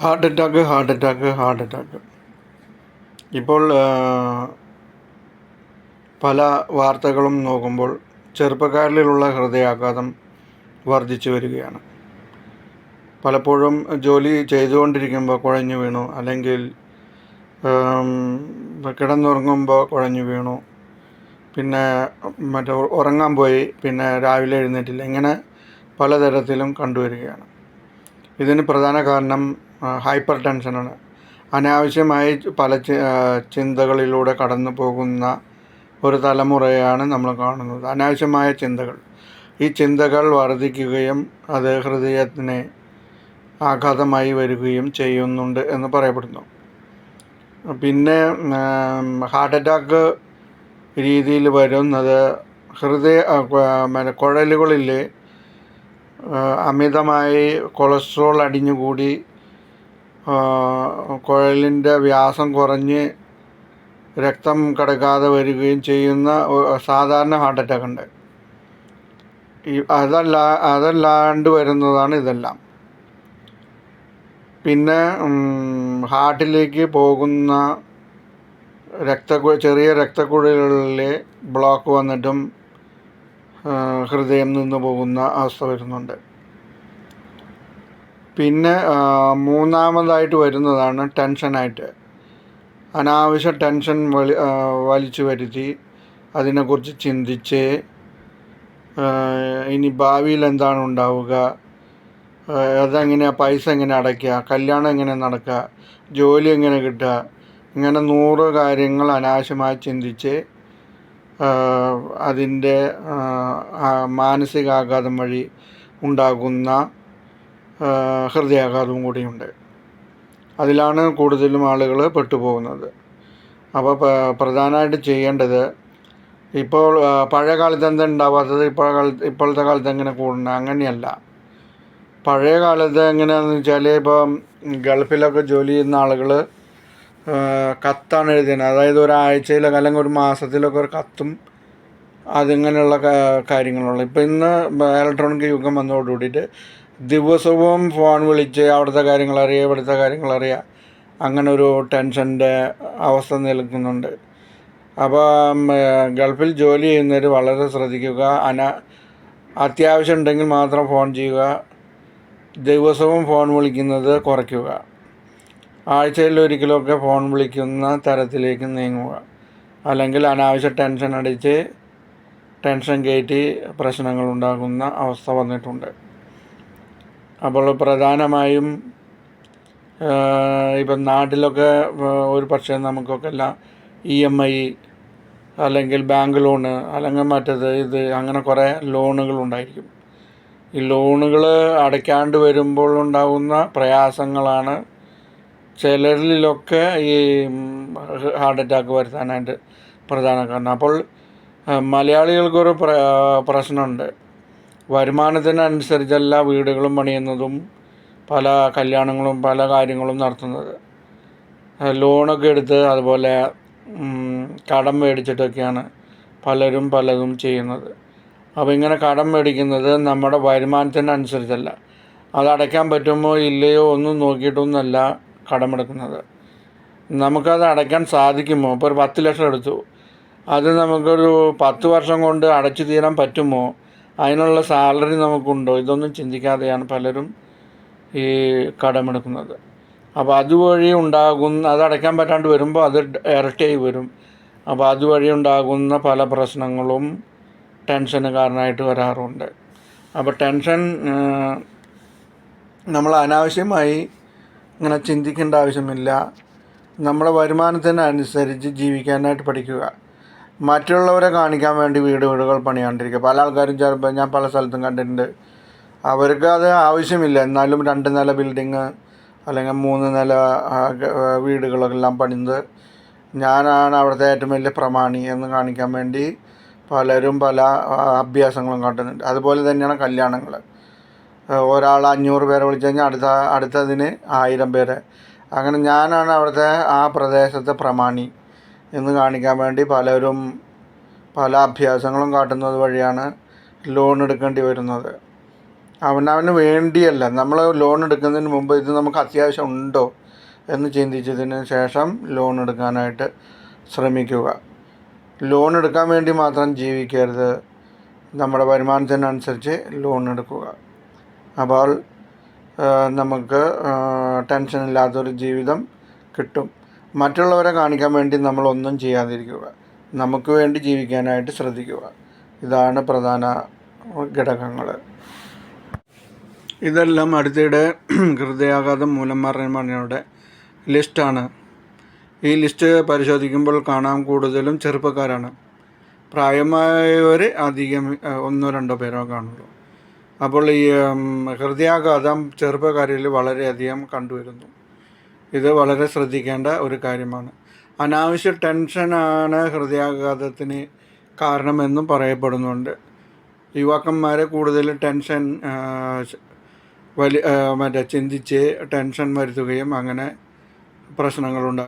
Heart attack. ഇപ്പോൾ പല വാർത്തകളും നോക്കുമ്പോൾ ചെറുപ്പക്കാരിലുള്ള ഹൃദയാഘാതം വർദ്ധിച്ചു വരികയാണ്. പലപ്പോഴും ജോലി ചെയ്തുകൊണ്ടിരിക്കുമ്പോൾ കുഴഞ്ഞു വീണു, അല്ലെങ്കിൽ കിടന്നുറങ്ങുമ്പോൾ കുഴഞ്ഞു വീണു, പിന്നെ ഉറങ്ങാൻ പോയി, പിന്നെ രാവിലെ എഴുന്നേറ്റില്ല. ഇങ്ങനെ പലതരത്തിലും കണ്ടുവരികയാണ്. ഇതിന് പ്രധാന കാരണം ഹൈപ്പർ ടെൻഷനാണ്. അനാവശ്യമായി പല ചിന്തകളിലൂടെ കടന്നു പോകുന്ന ഒരു തലമുറയാണ് നമ്മൾ കാണുന്നത്. അനാവശ്യമായ ചിന്തകൾ. ഈ ചിന്തകൾ വർദ്ധിക്കുകയും അത് ഹൃദയത്തിന് ആഘാതമായി വരികയും ചെയ്യുന്നുണ്ട് എന്ന് പറയപ്പെടുന്നു. പിന്നെ ഹാർട്ട് അറ്റാക്ക് രീതിയിൽ വരുന്നത് കുഴലുകളിൽ അമിതമായി കൊളസ്ട്രോൾ അടിഞ്ഞുകൂടി കുഴലിൻ്റെ വ്യാസം കുറഞ്ഞ് രക്തം കടക്കാതെ വരികയും ചെയ്യുന്ന സാധാരണ ഹാർട്ട് അറ്റാക്ക് ഉണ്ട്. അതല്ലാണ്ട് വരുന്നതാണ് ഇതെല്ലാം. പിന്നെ ഹാർട്ടിലേക്ക് പോകുന്ന ചെറിയ രക്തക്കുഴലുകളിൽ ബ്ലോക്ക് വന്നിട്ടും ഹൃദയം നിന്ന് പോകുന്ന അവസ്ഥ വരുന്നുണ്ട്. പിന്നെ മൂന്നാമതായിട്ട് വരുന്നതാണ് ടെൻഷനായിട്ട്. അനാവശ്യ ടെൻഷൻ വലിച്ചു വരുത്തി അതിനെക്കുറിച്ച് ചിന്തിച്ച് ഇനി ഭാവിയിൽ എന്താണ് ഉണ്ടാവുക, അതെങ്ങനെയാണ്, പൈസ എങ്ങനെ അടയ്ക്കുക, കല്യാണം എങ്ങനെ നടക്കുക, ജോലി എങ്ങനെ കിട്ടുക, ഇങ്ങനെ 100 കാര്യങ്ങൾ അനാവശ്യമായി ചിന്തിച്ച് അതിൻ്റെ മാനസികാഘാതം വഴി ഉണ്ടാകുന്ന ഹൃദയാഘാതവും കൂടിയുണ്ട്. അതിലാണ് കൂടുതലും ആളുകൾ പെട്ടുപോകുന്നത്. അപ്പോൾ പ്രധാനമായിട്ട് ചെയ്യേണ്ടത്, ഇപ്പോൾ പഴയ കാലത്ത് എന്താ ഉണ്ടാവാത്തത്, ഇപ്പോഴത്തെ കാലത്ത് എങ്ങനെ കൂടണം, അങ്ങനെയല്ല. പഴയ കാലത്ത് എങ്ങനെയാണെന്ന് വെച്ചാൽ, ഇപ്പം ഗൾഫിലൊക്കെ ജോലി ചെയ്യുന്ന ആളുകൾ കത്താണ് എഴുതുന്നത്. അതായത് ഒരാഴ്ചയിലൊക്കെ അല്ലെങ്കിൽ ഒരു മാസത്തിലൊക്കെ ഒരു കത്തും അതിങ്ങനെയുള്ള കാര്യങ്ങളുള്ളൂ. ഇപ്പം ഇന്ന് ഇലക്ട്രോണിക് യുഗം വന്നതോടുകൂടിയിട്ട് ദിവസവും ഫോൺ വിളിച്ച് അവിടുത്തെ കാര്യങ്ങൾ അറിയുക, ഇവിടുത്തെ കാര്യങ്ങൾ അറിയുക, അങ്ങനെ ഒരു ടെൻഷൻ്റെ അവസ്ഥ നിലനിൽക്കുന്നുണ്ട്. അപ്പോൾ ഗൾഫിൽ ജോലി ചെയ്യുന്നവർ വളരെ ശ്രദ്ധിക്കുക. അത്യാവശ്യം ഉണ്ടെങ്കിൽ മാത്രം ഫോൺ ചെയ്യുക. ദിവസവും ഫോൺ വിളിക്കുന്നത് കുറയ്ക്കുക. ആഴ്ചയിൽ ഒരിക്കലൊക്കെ ഫോൺ വിളിക്കുന്ന തരത്തിലേക്ക് നീങ്ങുക. അല്ലെങ്കിൽ അനാവശ്യ ടെൻഷൻ അടിച്ച് ടെൻഷൻ കയറ്റി പ്രശ്നങ്ങളുണ്ടാകുന്ന അവസ്ഥ വന്നിട്ടുണ്ട്. അപ്പോൾ പ്രധാനമായും ഇപ്പം നാട്ടിലൊക്കെ ഒരു പക്ഷേ നമുക്കൊക്കെ എല്ലാം EMI അല്ലെങ്കിൽ ബാങ്ക് ലോണ് അല്ലെങ്കിൽ മറ്റേത് അങ്ങനെ കുറേ ലോണുകളുണ്ടായിരിക്കും. ഈ ലോണുകൾ അടയ്ക്കാണ്ട് വരുമ്പോൾ ഉണ്ടാകുന്ന പ്രയാസങ്ങളാണ് ചിലരിലൊക്കെ ഈ ഹാർട്ട് അറ്റാക്ക് വരുത്താനായിട്ട് പ്രധാന കാരണം. അപ്പോൾ മലയാളികൾക്കൊരു പ്രശ്നമുണ്ട്. വരുമാനത്തിനനുസരിച്ചല്ല വീടുകളും പണിയുന്നതും പല കല്യാണങ്ങളും പല കാര്യങ്ങളും നടത്തുന്നത്. ലോണൊക്കെ എടുത്ത് അതുപോലെ കടം മേടിച്ചിട്ടൊക്കെയാണ് പലതും ചെയ്യുന്നത്. അപ്പോൾ ഇങ്ങനെ കടം മേടിക്കുന്നത് നമ്മുടെ വരുമാനത്തിനനുസരിച്ചല്ല. അത് അടയ്ക്കാൻ പറ്റുമോ ഇല്ലയോ ഒന്നും നോക്കിയിട്ടൊന്നുമല്ല കടമെടുക്കുന്നത്. നമുക്കത് അടയ്ക്കാൻ സാധിക്കുമോ? ഇപ്പോൾ ഒരു 10 ലക്ഷം എടുത്തു, അത് നമുക്കൊരു 10 വർഷം കൊണ്ട് അടച്ചു തീരാൻ പറ്റുമോ? അതിനുള്ള സാലറി നമുക്കുണ്ടോ? ഇതൊന്നും ചിന്തിക്കാതെയാണ് പലരും ഈ കടമെടുക്കുന്നത്. അപ്പോൾ അതുവഴി അത് അടയ്ക്കാൻ പറ്റാണ്ട് വരുമ്പോൾ അത് ഇരട്ടിയായി വരും. അപ്പോൾ അതുവഴി ഉണ്ടാകുന്ന പല പ്രശ്നങ്ങളും ടെൻഷന് കാരണമായിട്ട് വരാറുണ്ട്. അപ്പോൾ ടെൻഷൻ നമ്മൾ അനാവശ്യമായി ഇങ്ങനെ ചിന്തിക്കേണ്ട ആവശ്യമില്ല. നമ്മുടെ വരുമാനത്തിനനുസരിച്ച് ജീവിക്കാനായിട്ട് പഠിക്കുക. മറ്റുള്ളവരെ കാണിക്കാൻ വേണ്ടി വീടുകൾ പണിയാണ്ടിരിക്കുക. പല ആൾക്കാരും ചിലപ്പോൾ ഞാൻ പല സ്ഥലത്തും കണ്ടിട്ടുണ്ട്, അവർക്ക് അത് ആവശ്യമില്ല, എന്നാലും 2 നില ബിൽഡിങ് അല്ലെങ്കിൽ 3 നില വീടുകളെല്ലാം പണിത് ഞാനാണ് അവിടുത്തെ ഏറ്റവും വലിയ പ്രമാണി എന്ന് കാണിക്കാൻ വേണ്ടി പലരും പല അഭ്യാസങ്ങളും കാട്ടുന്നുണ്ട്. അതുപോലെ തന്നെയാണ് കല്യാണങ്ങൾ. ഒരാൾ 500 പേരെ വിളിച്ചു കഴിഞ്ഞാൽ അടുത്തതിന് 1000 പേരെ. അങ്ങനെ ഞാനാണ് അവിടുത്തെ ആ പ്രദേശത്തെ പ്രമാണി എന്ന് കാണിക്കാൻ വേണ്ടി പലരും പല അഭ്യാസങ്ങളും കാട്ടുന്നത് വഴിയാണ് ലോൺ എടുക്കേണ്ടി വരുന്നത്. അവനവന് വേണ്ടിയല്ല. നമ്മൾ ലോൺ എടുക്കുന്നതിന് മുമ്പ് ഇത് നമുക്ക് അത്യാവശ്യം ഉണ്ടോ എന്ന് ചിന്തിച്ചതിന് ശേഷം ലോൺ എടുക്കാനായിട്ട് ശ്രമിക്കുക. ലോൺ എടുക്കാൻ വേണ്ടി മാത്രം ജീവിക്കരുത്. നമ്മുടെ വരുമാനത്തിനനുസരിച്ച് ലോൺ എടുക്കുക. അപ്പോൾ നമുക്ക് ടെൻഷനില്ലാത്തൊരു ജീവിതം കിട്ടും. മറ്റുള്ളവരെ കാണിക്കാൻ വേണ്ടി നമ്മളൊന്നും ചെയ്യാതിരിക്കുക. നമുക്ക് വേണ്ടി ജീവിക്കാനായിട്ട് ശ്രദ്ധിക്കുക. ഇതാണ് പ്രധാന ഘടകങ്ങൾ. ഇതെല്ലാം അടുത്തിടെ ഹൃദയാഘാതം മൂലം മരണങ്ങളുടെ ലിസ്റ്റാണ്. ഈ ലിസ്റ്റ് പരിശോധിക്കുമ്പോൾ കാണാൻ കൂടുതലും ചെറുപ്പക്കാരാണ്. പ്രായമായവർ അധികം 1-2 പേരോ കാണുള്ളൂ. അപ്പോൾ ഈ ഹൃദയാഘാതം ചെറുപ്പക്കാരിൽ വളരെയധികം കണ്ടുവരുന്നു. ഇത് വളരെ ശ്രദ്ധിക്കേണ്ട ഒരു കാര്യമാണ്. അനാവശ്യ ടെൻഷനാണ് ഹൃദയാഘാതത്തിന് കാരണമെന്നും പറയപ്പെടുന്നുണ്ട്. യുവാക്കന്മാരെ കൂടുതൽ ടെൻഷൻ ചിന്തിച്ച് ടെൻഷൻ വരുത്തുകയും അങ്ങനെ പ്രശ്നങ്ങളുണ്ടാകും.